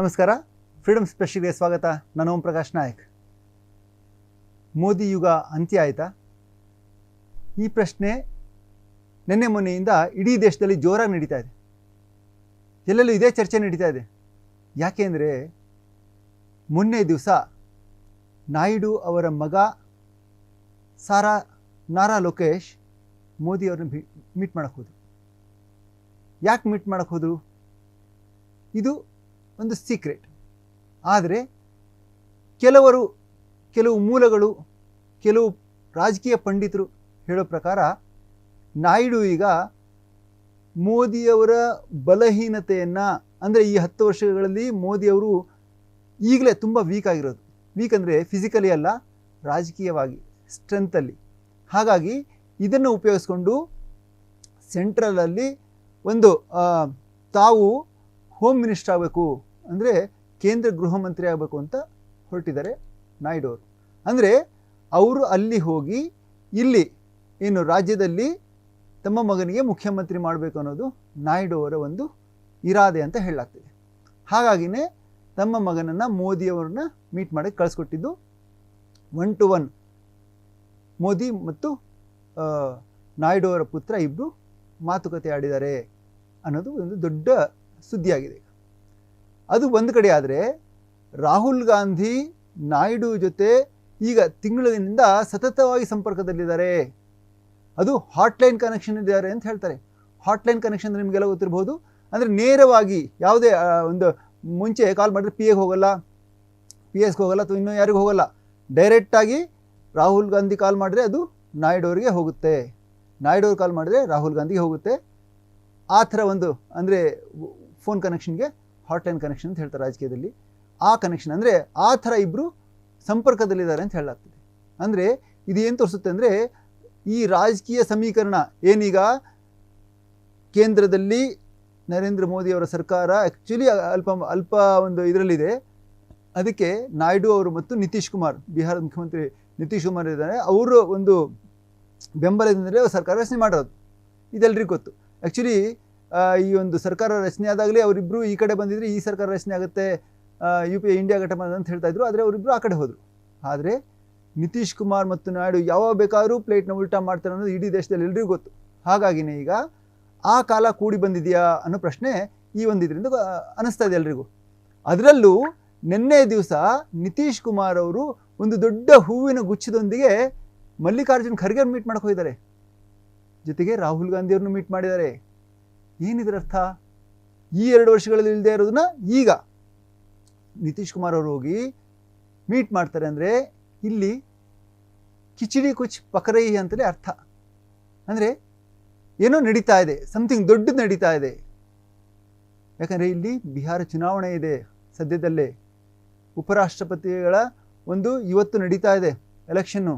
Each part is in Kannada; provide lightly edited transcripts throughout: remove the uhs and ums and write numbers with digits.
ನಮಸ್ಕಾರ. ಫ್ರೀಡಮ್ ಸ್ಪೆಷಲ್ಗೆ ಸ್ವಾಗತ. ನಾನು ಓಂ ಪ್ರಕಾಶ್ ನಾಯಕ್. ಮೋದಿ ಯುಗ ಅಂತ್ಯ ಆಯಿತಾ? ಈ ಪ್ರಶ್ನೆ ನಿನ್ನೆ ಮೊನ್ನೆಯಿಂದ ಇಡೀ ದೇಶದಲ್ಲಿ ಜೋರಾಗಿ ನಡೀತಾ ಇದೆ. ಎಲ್ಲೆಲ್ಲೂ ಇದೇ ಚರ್ಚೆ ನಡೀತಾ ಇದೆ. ಯಾಕೆ ಅಂದರೆ ಮೊನ್ನೆ ದಿವಸ ನಾಯ್ಡು ಅವರ ಮಗ ನಾರಾ ಲೋಕೇಶ್ ಮೋದಿ ಅವ್ರನ್ನ ಮೀಟ್ ಮಾಡೋಕ್ಕೆ ಹೋದರು. ಯಾಕೆ ಮೀಟ್ ಮಾಡೋಕ್ಕೆ ಹೋದರು? ಇದು ಒಂದು ಸೀಕ್ರೆಟ್. ಆದರೆ ಕೆಲವು ಮೂಲಗಳು, ಕೆಲವು ರಾಜಕೀಯ ಪಂಡಿತರು ಹೇಳೋ ಪ್ರಕಾರ ನಾಯ್ಡು ಈಗ ಮೋದಿಯವರ ಬಲಹೀನತೆಯನ್ನು, ಅಂದರೆ ಈ 10 ವರ್ಷಗಳಲ್ಲಿ ಮೋದಿಯವರು ಈಗಲೇ ತುಂಬ ವೀಕ್ ಆಗಿರೋದು. ವೀಕ್ ಅಂದರೆ ಫಿಸಿಕಲಿ ಅಲ್ಲ, ರಾಜಕೀಯವಾಗಿ ಸ್ಟ್ರೆಂತಲ್ಲಿ. ಹಾಗಾಗಿ ಇದನ್ನು ಉಪಯೋಗಿಸ್ಕೊಂಡು ಸೆಂಟ್ರಲಲ್ಲಿ ಒಂದು ತಾವು ಹೋಮ್ ಮಿನಿಸ್ಟರ್ ಆಗಬೇಕು, ಅಂದರೆ ಕೇಂದ್ರ ಗೃಹ ಮಂತ್ರಿ ಆಗಬೇಕು ಅಂತ ಹೊರಟಿದ್ದಾರೆ ನಾಯ್ಡು ಅವರು. ಅಂದರೆ ಅವರು ಅಲ್ಲಿ ಹೋಗಿ ಇಲ್ಲಿ ಏನು ರಾಜ್ಯದಲ್ಲಿ ತಮ್ಮ ಮಗನಿಗೆ ಮುಖ್ಯಮಂತ್ರಿ ಮಾಡಬೇಕು ಅನ್ನೋದು ನಾಯ್ಡು ಅವರ ಒಂದು ಇರಾದೆ ಅಂತ ಹೇಳಲಾಗ್ತಿದೆ. ಹಾಗಾಗಿನೇ ತಮ್ಮ ಮಗನನ್ನು ಮೋದಿಯವ್ರನ್ನ ಮೀಟ್ ಮಾಡೋಕ್ಕೆ ಕಳಿಸ್ಕೊಟ್ಟಿದ್ದು. 1 to 1 ಮೋದಿ ಮತ್ತು ನಾಯ್ಡು ಅವರ ಪುತ್ರ ಇಬ್ಬರು ಮಾತುಕತೆ ಆಡಿದ್ದಾರೆ ಅನ್ನೋದು ಒಂದು ದೊಡ್ಡ ಸುದ್ದಿಯಾಗಿದೆ. ಅದು ಒಂದು ಕಡೆ ಆದರೆ, ರಾಹುಲ್ ಗಾಂಧಿ ನಾಯ್ಡು ಜೊತೆ ಈಗ ತಿಂಗಳಿನಿಂದ ಸತತವಾಗಿ ಸಂಪರ್ಕದಲ್ಲಿದ್ದಾರೆ. ಅದು ಹಾಟ್ಲೈನ್ ಕನೆಕ್ಷನ್ ಇದ್ದಾರೆ ಅಂತ ಹೇಳ್ತಾರೆ. ಹಾಟ್ಲೈನ್ ಕನೆಕ್ಷನ್ ಅಂದರೆ ನಿಮಗೆಲ್ಲ ಗೊತ್ತಿರ್ಬೋದು. ಅಂದರೆ ನೇರವಾಗಿ ಯಾವುದೇ ಒಂದು ಮುಂಚೆ ಕಾಲ್ ಮಾಡಿದ್ರೆ ಪಿ ಎಸ್ಗೆ ಹೋಗಲ್ಲ ಅಥವಾ ಇನ್ನೂ ಯಾರಿಗೂ ಹೋಗಲ್ಲ. ಡೈರೆಕ್ಟಾಗಿ ರಾಹುಲ್ ಗಾಂಧಿ ಕಾಲ್ ಮಾಡಿದ್ರೆ ಅದು ನಾಯ್ಡು ಅವರಿಗೆ ಹೋಗುತ್ತೆ, ನಾಯ್ಡು ಅವ್ರು ಕಾಲ್ ಮಾಡಿದ್ರೆ ರಾಹುಲ್ ಗಾಂಧಿಗೆ ಹೋಗುತ್ತೆ. ಆ ಥರ ಒಂದು, ಅಂದರೆ ಫೋನ್ ಕನೆಕ್ಷನ್ಗೆ ಹಾಟ್ಲೈನ್ ಕನೆಕ್ಷನ್ ಅಂತ ಹೇಳ್ತಾರೆ ರಾಜಕೀಯದಲ್ಲಿ. ಆ ಕನೆಕ್ಷನ್ ಅಂದರೆ ಆ ಥರ ಇಬ್ಬರು ಸಂಪರ್ಕದಲ್ಲಿದ್ದಾರೆ ಅಂತ ಹೇಳಲಾಗ್ತದೆ. ಅಂದರೆ ಇದು ಏನು ತೋರಿಸುತ್ತೆ ಅಂದರೆ, ಈ ರಾಜಕೀಯ ಸಮೀಕರಣ ಏನೀಗ ಕೇಂದ್ರದಲ್ಲಿ ನರೇಂದ್ರ ಮೋದಿಯವರ ಸರ್ಕಾರ ಆ್ಯಕ್ಚುಲಿ ಅಲ್ಪ ಒಂದು ಇದರಲ್ಲಿದೆ. ಅದಕ್ಕೆ ನಾಯ್ಡು ಅವರು ಮತ್ತು ನಿತೀಶ್ ಕುಮಾರ್, ಬಿಹಾರದ ಮುಖ್ಯಮಂತ್ರಿ ನಿತೀಶ್ ಕುಮಾರ್ ಇದ್ದಾರೆ, ಅವರು ಒಂದು ಬೆಂಬಲದಿಂದಲೇ ಸರ್ಕಾರ ರಚನೆ ಮಾಡೋದು. ಇದೆಲ್ಲರಿಗೂ ಗೊತ್ತು. ಆ್ಯಕ್ಚುಲಿ ಈ ಒಂದು ಸರ್ಕಾರ ರಚನೆ ಆದಾಗಲೇ ಅವರಿಬ್ಬರು ಈ ಕಡೆ ಬಂದಿದ್ರೆ ಈ ಸರ್ಕಾರ ರಚನೆ ಆಗುತ್ತೆ, UPA ಇಂಡಿಯಾ ಘಟಬಂಧನ ಅಂತ ಹೇಳ್ತಾ ಇದ್ರು. ಆದರೆ ಅವರಿಬ್ಬರು ಆ ಕಡೆ ಹೋದರು. ಆದರೆ ನಿತೀಶ್ ಕುಮಾರ್ ಮತ್ತು ನಾಯ್ಡು ಯಾವಾಗ ಬೇಕಾದ್ರೂ ಪ್ಲೇಟ್ನ ಉಲ್ಟಾ ಮಾಡ್ತಾರೆ ಅನ್ನೋದು ಇಡೀ ದೇಶದಲ್ಲಿ ಎಲ್ರಿಗೂ ಗೊತ್ತು. ಹಾಗಾಗಿನೇ ಈಗ ಆ ಕಾಲ ಕೂಡಿ ಬಂದಿದೆಯಾ ಅನ್ನೋ ಪ್ರಶ್ನೆ ಈ ಒಂದು ಇದರಿಂದ ಅನ್ನಿಸ್ತಾ ಇದೆ ಎಲ್ರಿಗೂ. ಅದರಲ್ಲೂ ನಿನ್ನೆ ದಿವಸ ನಿತೀಶ್ ಕುಮಾರ್ ಅವರು ಒಂದು ದೊಡ್ಡ ಹೂವಿನ ಗುಚ್ಛದೊಂದಿಗೆ ಮಲ್ಲಿಕಾರ್ಜುನ್ ಖರ್ಗೆ ಮೀಟ್ ಮಾಡಕ್ಕೆ ಹೋಗಿದ್ದಾರೆ. ಜೊತೆಗೆ ರಾಹುಲ್ ಗಾಂಧಿಯವ್ರನ್ನು ಮೀಟ್ ಮಾಡಿದ್ದಾರೆ. ಏನಿದ್ರ ಅರ್ಥ? ಈ 2 ವರ್ಷಗಳಲ್ಲಿ ಇಲ್ಲದೆ ಇರೋದನ್ನ ಈಗ ನಿತೀಶ್ ಕುಮಾರ್ ಅವರು ಹೋಗಿ ಮೀಟ್ ಮಾಡ್ತಾರೆ ಅಂದರೆ ಇಲ್ಲಿ ಕಿಚಡಿ ಕುಚ್ ಪಕರೈ ಅಂತಲೇ ಅರ್ಥ. ಅಂದರೆ ಏನೋ ನಡೀತಾ ಇದೆ, ಸಮಥಿಂಗ್ ದೊಡ್ಡದು ನಡೀತಾ ಇದೆ. ಯಾಕಂದರೆ ಇಲ್ಲಿ ಬಿಹಾರ ಚುನಾವಣೆ ಇದೆ ಸದ್ಯದಲ್ಲೇ. ಉಪರಾಷ್ಟ್ರಪತಿಗಳ ಒಂದು ಇವತ್ತು ನಡೀತಾ ಇದೆ ಎಲೆಕ್ಷನ್ನು.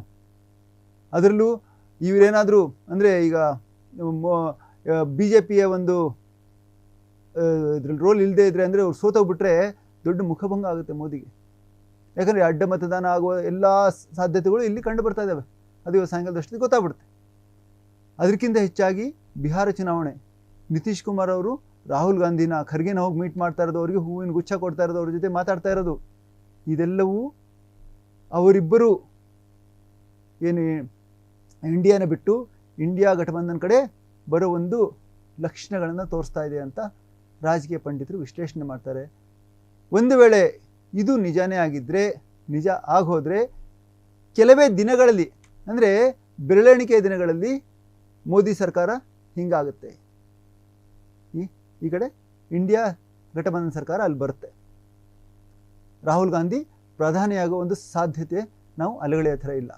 ಅದರಲ್ಲೂ ಇವರೇನಾದರೂ ಅಂದರೆ ಈಗ BJPಯ ಒಂದು ಇದ್ರಲ್ಲಿ ರೋಲ್ ಇಲ್ಲದೆ ಇದ್ದರೆ, ಅಂದರೆ ಅವ್ರು ಸೋತೋಗ್ಬಿಟ್ರೆ ದೊಡ್ಡ ಮುಖಭಂಗ ಆಗುತ್ತೆ ಮೋದಿಗೆ. ಯಾಕಂದರೆ ಅಡ್ಡ ಮತದಾನ ಆಗುವ ಎಲ್ಲ ಸಾಧ್ಯತೆಗಳು ಇಲ್ಲಿ ಕಂಡು ಬರ್ತಾ ಇದ್ದಾವೆ. ಅದು ಇವತ್ತು ಸಾಯಂಕಾಲದಷ್ಟೊತ್ತಿಗೆ ಗೊತ್ತಾಗ್ಬಿಡುತ್ತೆ. ಅದಕ್ಕಿಂತ ಹೆಚ್ಚಾಗಿ ಬಿಹಾರ ಚುನಾವಣೆ, ನಿತೀಶ್ ಕುಮಾರ್ ಅವರು ರಾಹುಲ್ ಗಾಂಧಿನ ಖರ್ಗೆನ ಹೋಗಿ ಮೀಟ್ ಮಾಡ್ತಾ ಇರೋದು, ಅವರಿಗೆ ಹೂವಿನ ಗುಚ್ಛ ಕೊಡ್ತಾ ಇರೋದು, ಅವ್ರ ಜೊತೆ ಮಾತಾಡ್ತಾ ಇರೋದು, ಇದೆಲ್ಲವೂ ಅವರಿಬ್ಬರು ಏನು ಇಂಡಿಯಾನ ಬಿಟ್ಟು ಇಂಡಿಯಾ ಘಟಬಂಧನ ಕಡೆ ಬರೋ ಒಂದು ಲಕ್ಷಣಗಳನ್ನು ತೋರಿಸ್ತಾ ಇದೆ ಅಂತ ರಾಜಕೀಯ ಪಂಡಿತರು ವಿಶ್ಲೇಷಣೆ ಮಾಡ್ತಾರೆ. ಒಂದು ವೇಳೆ ಇದು ನಿಜಾನೇ ಆಗಿದ್ದರೆ, ನಿಜ ಆಗೋದ್ರೆ ಕೆಲವೇ ದಿನಗಳಲ್ಲಿ, ಅಂದರೆ ಬೆರಳೆಣಿಕೆಯ ದಿನಗಳಲ್ಲಿ ಮೋದಿ ಸರ್ಕಾರ ಹಿಂಗಾಗುತ್ತೆ. ಈ ಕಡೆ ಇಂಡಿಯಾ ಘಟಬಂಧನ ಸರ್ಕಾರ ಅಲ್ಲಿ ಬರುತ್ತೆ. ರಾಹುಲ್ ಗಾಂಧಿ ಪ್ರಧಾನಿಯಾಗುವ ಒಂದು ಸಾಧ್ಯತೆ ನಾವು ಅಲೆಗಳೆಯೋ ಥರ ಇಲ್ಲ.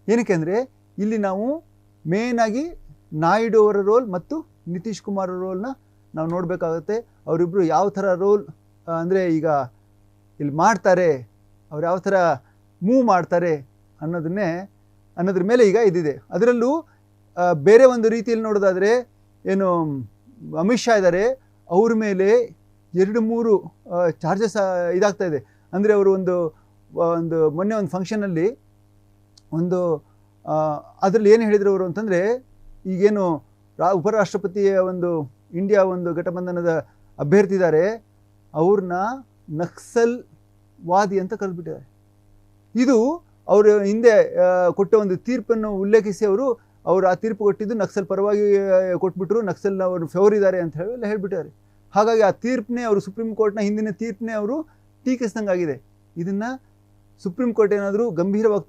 ಏನಕ್ಕೆ ಅಂದರೆ ಇಲ್ಲಿ ನಾವು ಮೇಯ್ನಾಗಿ ನಾಯ್ಡು ಅವರ ರೋಲ್ ಮತ್ತು ನಿತೀಶ್ ಕುಮಾರ್ ರೋಲ್ನ ನಾವು ನೋಡಬೇಕಾಗುತ್ತೆ. ಅವರಿಬ್ಬರು ಯಾವ ಥರ ರೋಲ್, ಅಂದರೆ ಈಗ ಇಲ್ಲಿ ಮಾಡ್ತಾರೆ, ಅವ್ರು ಯಾವ ಥರ ಮೂವ್ ಮಾಡ್ತಾರೆ ಅನ್ನೋದ್ರ ಮೇಲೆ ಈಗ ಇದಿದೆ. ಅದರಲ್ಲೂ ಬೇರೆ ಒಂದು ರೀತಿಯಲ್ಲಿ ನೋಡೋದಾದರೆ, ಏನು ಅಮಿತ್ ಶಾ ಇದ್ದಾರೆ, ಅವ್ರ ಮೇಲೆ 2-3 ಚಾರ್ಜಸ್ ಇದಾಗ್ತಾ ಇದೆ. ಅಂದರೆ ಅವರು ಒಂದು ಮೊನ್ನೆ ಒಂದು ಫಂಕ್ಷನಲ್ಲಿ ಅದರಲ್ಲಿ ಏನು ಹೇಳಿದ್ರು ಅವರು ಅಂತಂದರೆ, ಈಗೇನು ಉಪರಾಷ್ಟ್ರಪತಿಯ ಒಂದು ಇಂಡಿಯಾ ಒಂದು ಘಟಬಂಧನದ ಅಭ್ಯರ್ಥಿ ಇದ್ದಾರೆ, ಅವ್ರನ್ನ ನಕ್ಸಲ್ ವಾದಿ ಅಂತ ಕರೆದ್ಬಿಟ್ಟಿದ್ದಾರೆ. ಇದು ಅವರು ಹಿಂದೆ ಕೊಟ್ಟ ಒಂದು ತೀರ್ಪನ್ನು ಉಲ್ಲೇಖಿಸಿ ಅವರು ಆ ತೀರ್ಪು ಕೊಟ್ಟಿದ್ದು ನಕ್ಸಲ್ ಪರವಾಗಿ ಕೊಟ್ಬಿಟ್ರು, ನಕ್ಸಲ್ನ ಅವರು ಫೇವರ್ ಇದ್ದಾರೆ ಅಂತ ಹೇಳಿ ಹೇಳ್ಬಿಟ್ಟಿದ್ದಾರೆ. ಹಾಗಾಗಿ ಆ ತೀರ್ಪನ್ನೇ ಅವರು ಸುಪ್ರೀಂ ಕೋರ್ಟ್ನ ಹಿಂದಿನ ತೀರ್ಪನ್ನೇ ಅವರು ಟೀಕಿಸಿದಂಗಾಗಿದೆ. ಇದನ್ನು ಸುಪ್ರೀಂ ಕೋರ್ಟ್ ಏನಾದರೂ ಗಂಭೀರವಾಗಿ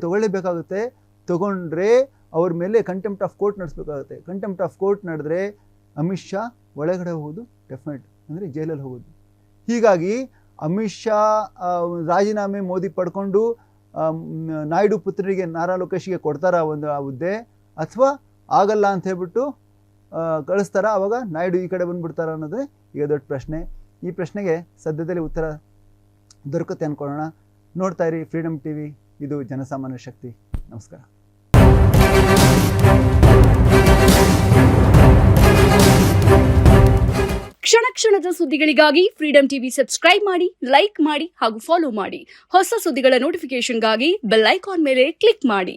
ತೊಗೊಳ್ಳೇಬೇಕಾಗುತ್ತೆ. ತೊಗೊಂಡ್ರೆ ಅವ್ರ ಮೇಲೆ ಕಂಟೆಂಪ್ಟ್ ಆಫ್ ಕೋರ್ಟ್ ನಡೆಸಬೇಕಾಗುತ್ತೆ. ಕಂಟೆಂಪ್ಟ್ ಆಫ್ ಕೋರ್ಟ್ ನಡೆದ್ರೆ ಅಮಿತ್ ಶಾ ಒಳಗಡೆ ಹೋಗೋದು ಡೆಫಿನೆಟ್, ಅಂದರೆ ಜೈಲಲ್ಲಿ ಹೋಗೋದು. ಹೀಗಾಗಿ ಅಮಿತ್ ಶಾ ರಾಜೀನಾಮೆ ಮೋದಿ ಪಡ್ಕೊಂಡು ನಾಯ್ಡು ಪುತ್ರರಿಗೆ ನಾರಾ ಲೋಕೇಶ್ಗೆ ಕೊಡ್ತಾರ ಒಂದು ಆ ಹುದ್ದೆ, ಅಥವಾ ಆಗಲ್ಲ ಅಂತ ಹೇಳ್ಬಿಟ್ಟು ಕಳಿಸ್ತಾರ, ಆವಾಗ ನಾಯ್ಡು ಈ ಕಡೆ ಬಂದುಬಿಡ್ತಾರ ಅನ್ನೋದೇ ಈಗ ದೊಡ್ಡ ಪ್ರಶ್ನೆ. ಈ ಪ್ರಶ್ನೆಗೆ ಸದ್ಯದಲ್ಲಿ ಉತ್ತರ ದೊರಕುತ್ತೆ ಅಂದ್ಕೊಳ್ಳೋಣ. ನೋಡ್ತಾ ಇರಿ ಫ್ರೀಡಮ್ ಟಿವಿ, ಇದು ಜನಸಾಮಾನ್ಯ ಶಕ್ತಿ. ನಮಸ್ಕಾರ. ಕ್ಷಣ ಕ್ಷಣದ ಸುದ್ದಿಗಳಿಗಾಗಿ ಫ್ರೀಡಂ ಟಿವಿ ಸಬ್ಸ್ಕ್ರೈಬ್ ಮಾಡಿ, ಲೈಕ್ ಮಾಡಿ ಹಾಗೂ ಫಾಲೋ ಮಾಡಿ. ಹೊಸ ಸುದ್ದಿಗಳ ನೋಟಿಫಿಕೇಶನ್ಗಾಗಿ ಬೆಲ್ ಐಕಾನ್ ಮೇಲೆ ಕ್ಲಿಕ್ ಮಾಡಿ.